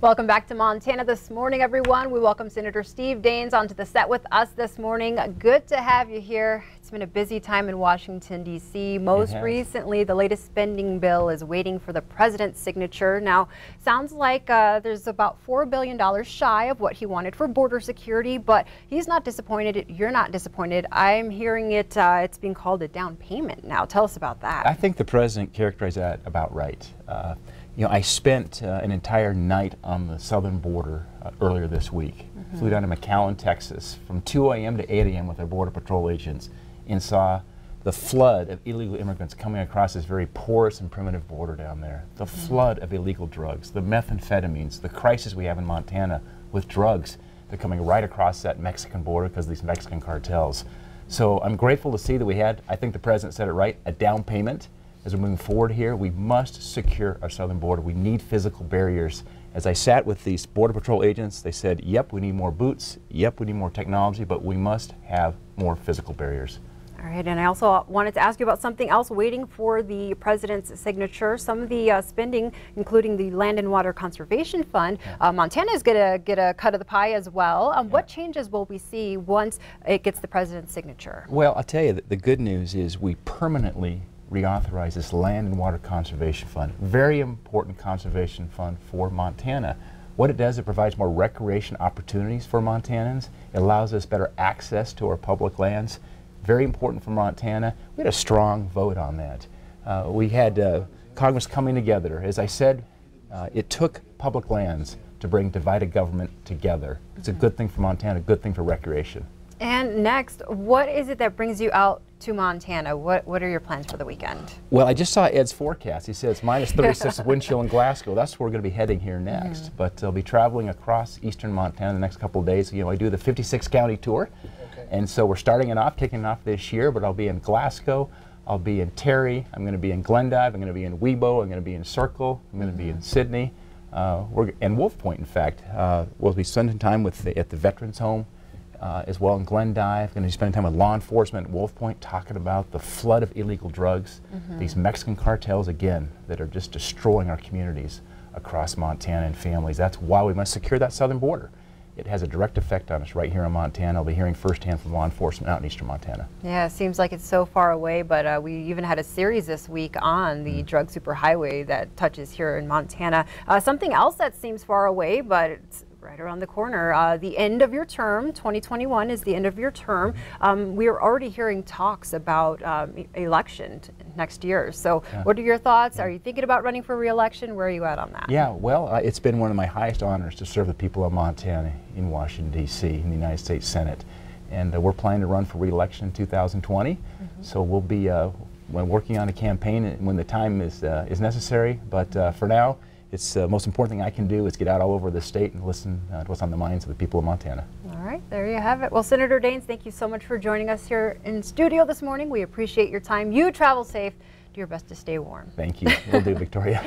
Welcome back to Montana this morning, everyone. We welcome Senator Steve Daines onto the set with us this morning. Good to have you here. It's been a busy time in Washington, D.C. Most recently, the latest spending bill is waiting for the president's signature. Now, sounds like there's about $4 billion shy of what he wanted for border security, but he's not disappointed. You're not disappointed. I'm hearing it's being called a down payment now. Tell us about that. I think the president characterized that about right. You know, I spent an entire night on the southern border earlier this week. Flew down to McAllen, Texas from 2 a.m. to 8 a.m. with our Border Patrol agents and saw the flood of illegal immigrants coming across this very porous and primitive border down there. The flood of illegal drugs, the methamphetamines, the crisis we have in Montana with drugs. They're coming right across that Mexican border because of these Mexican cartels. So I'm grateful to see that we had, I think the president said it right, a down payment. As we're moving forward here, we must secure our southern border. We need physical barriers. As I sat with these Border Patrol agents, they said, yep, we need more boots, yep, we need more technology, but we must have more physical barriers. All right, and I also wanted to ask you about something else waiting for the president's signature. Some of the spending, including the Land and Water Conservation Fund, Montana is going to get a cut of the pie as well. What changes will we see once it gets the president's signature? Well, I'll tell you that the good news is we permanently reauthorize this Land and Water Conservation Fund. Very important conservation fund for Montana. What it does, it provides more recreation opportunities for Montanans. It allows us better access to our public lands. Very important for Montana. We had a strong vote on that. We had Congress coming together. As I said, it took public lands to bring divided government together. It's a good thing for Montana, a good thing for recreation. And next, what is it that brings you out to Montana? What are your plans for the weekend? Well, I just saw Ed's forecast. He said it's minus 36 wind chill in Glasgow. That's where we're going to be heading here next. But I'll be traveling across eastern Montana the next couple of days. You know, I do the 56 county tour. And so we're starting it off, kicking it off this year, but I'll be in Glasgow, I'll be in Terry, I'm going to be in Glendive, I'm going to be in Webo, I'm going to be in Circle, I'm going to be in Sydney, and Wolf Point, in fact. We'll be spending time at the Veterans Home as well in Glendive. Going to be spending time with law enforcement at Wolf Point, talking about the flood of illegal drugs, these Mexican cartels, again, that are just destroying our communities across Montana and families. That's why we must secure that southern border. It has a direct effect on us right here in Montana. I'll be hearing firsthand from law enforcement out in eastern Montana. Yeah, it seems like it's so far away, but we even had a series this week on the drug superhighway that touches here in Montana. Something else that seems far away, but it's right around the corner. The end of your term, 2021 is the end of your term. We are already hearing talks about election next year. So what are your thoughts? Are you thinking about running for re-election? Where are you at on that? Yeah, well, it's been one of my highest honors to serve the people of Montana in Washington, D.C., in the United States Senate. And we're planning to run for re-election in 2020. So we'll be working on a campaign when the time is necessary. But for now, it's the most important thing I can do is get out all over the state and listen to what's on the minds of the people of Montana. All right, there you have it. Well, Senator Daines, thank you so much for joining us here in studio this morning. We appreciate your time. You travel safe. Do your best to stay warm. Thank you. Will do, Victoria.